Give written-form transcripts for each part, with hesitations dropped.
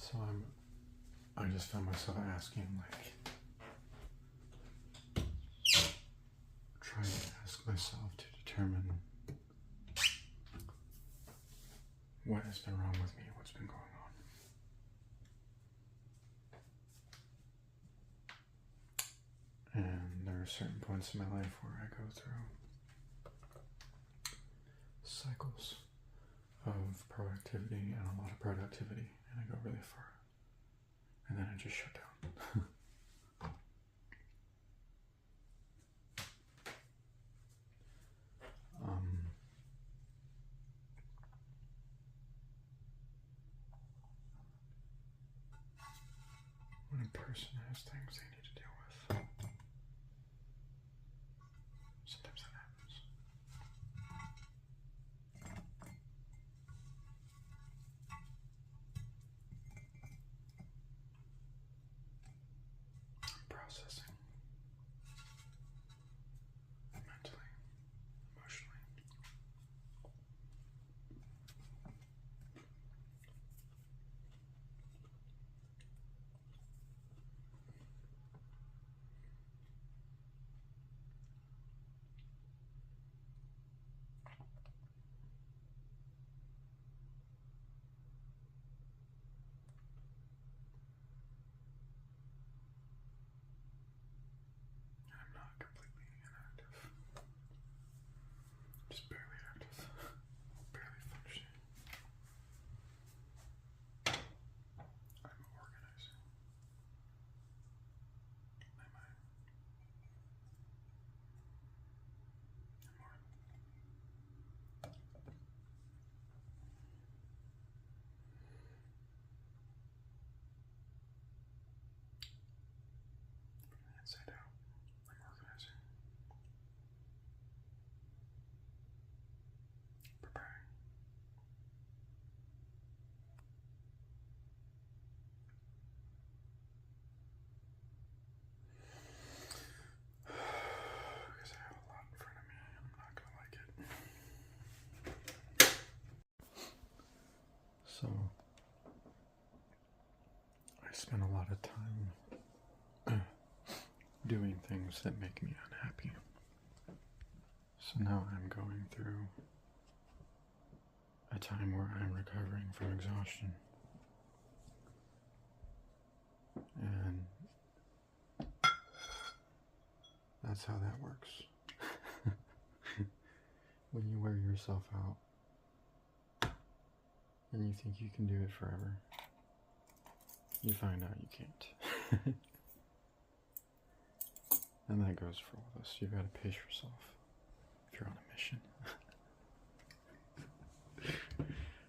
So I just found myself asking, like, trying to ask myself to determine what has been wrong with me, what's been going on. And there are certain points in my life where I go through cycles of productivity and a lot of productivity, and I go really far. And then I just shut down. When a person has things they need to deal with, sometimes that happens. I'm processing mentally, emotionally. I'm not completely inactive. Just barely active. Barely functioning. I'm organizing my mind. From the inside out, I'm organizing. Preparing. Because I have a lot in front of me and I'm not gonna like it. So I spend a lot of time doing things that make me unhappy. So now I'm going through a time where I'm recovering from exhaustion. And that's how that works. When you wear yourself out and you think you can do it forever, you find out you can't. And that goes for all of us. You've got to pace yourself if you're on a mission.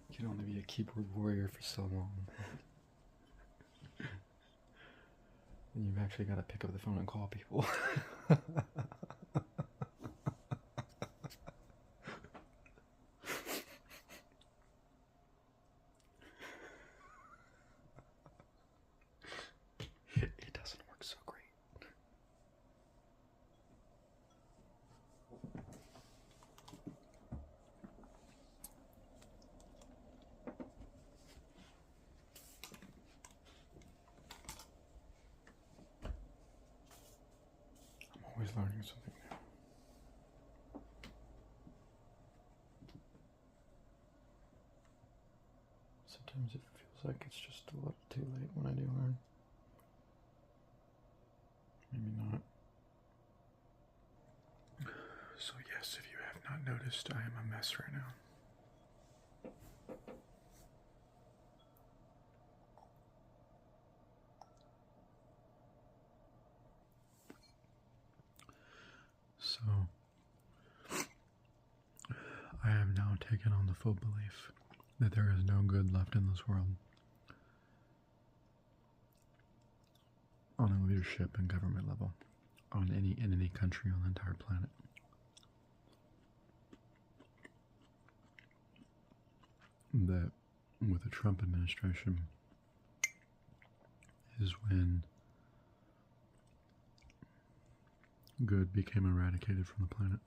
You can only be a keyboard warrior for so long. And you've actually got to pick up the phone and call people. It doesn't work so great. I'm always learning something new. Sometimes it feels like it's just a little too late when I do learn. Maybe not. So yes, if you have not noticed, I am a mess right now. So I have now taken on the full belief that there is no good left in this world. On a leadership and government level, in any country on the entire planet. That with the Trump administration is when good became eradicated from the planet.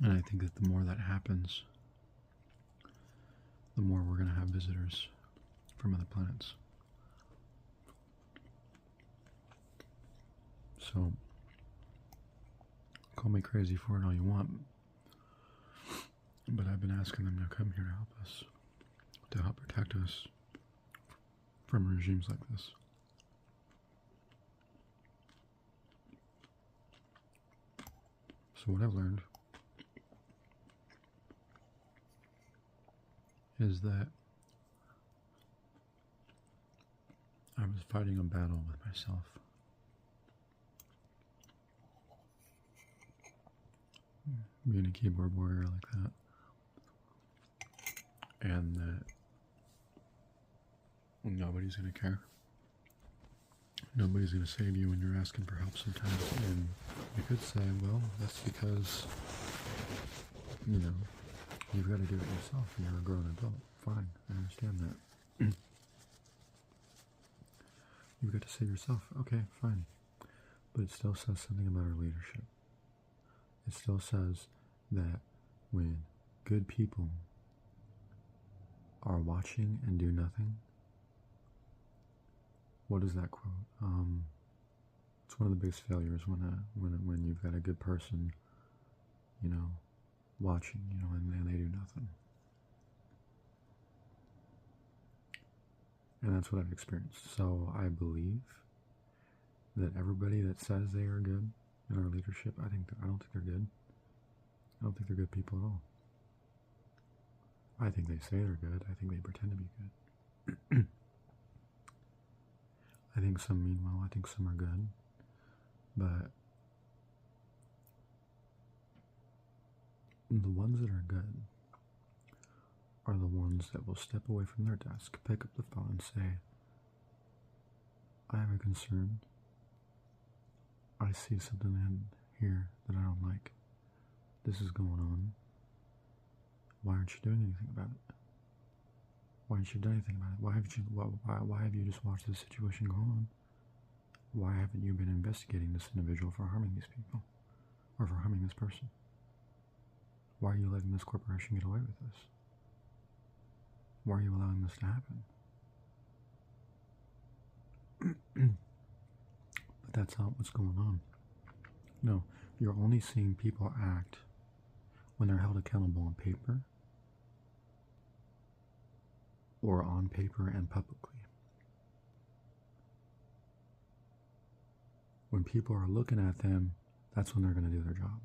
And I think that the more that happens, the more we're going to have visitors from other planets. So, call me crazy for it all you want, but I've been asking them to come here to help us, to help protect us from regimes like this. So what I've learned is that I was fighting a battle with myself. Being a keyboard warrior like that. And that nobody's going to care. Nobody's going to save you when you're asking for help sometimes. And you could say, well, that's because, you know, you've got to do it yourself. You're a grown adult. Fine, I understand that. You've got to save yourself. Okay, fine. But it still says something about our leadership. It still says that when good people are watching and do nothing, what is that quote? It's one of the biggest failures when you've got a good person, you know, watching, you know, and they do nothing. And that's what I've experienced. So I believe that everybody that says they are good in our leadership, I don't think they're good. I don't think they're good people at all. I think they say they're good. I think they pretend to be good. I think some mean well. I think some are good. But the ones that are good are the ones that will step away from their desk, pick up the phone and say, I have a concern. I see something in here that I don't like. This is going on. Why aren't you doing anything about it? Why haven't you done anything about it? Why have you just watched this situation go on? Why haven't you been investigating this individual for harming these people? Or for harming this person? Why are you letting this corporation get away with this? Why are you allowing this to happen? But that's not what's going on. No, you're only seeing people act when they're held accountable on paper, or on paper and publicly. When people are looking at them, that's when they're going to do their job.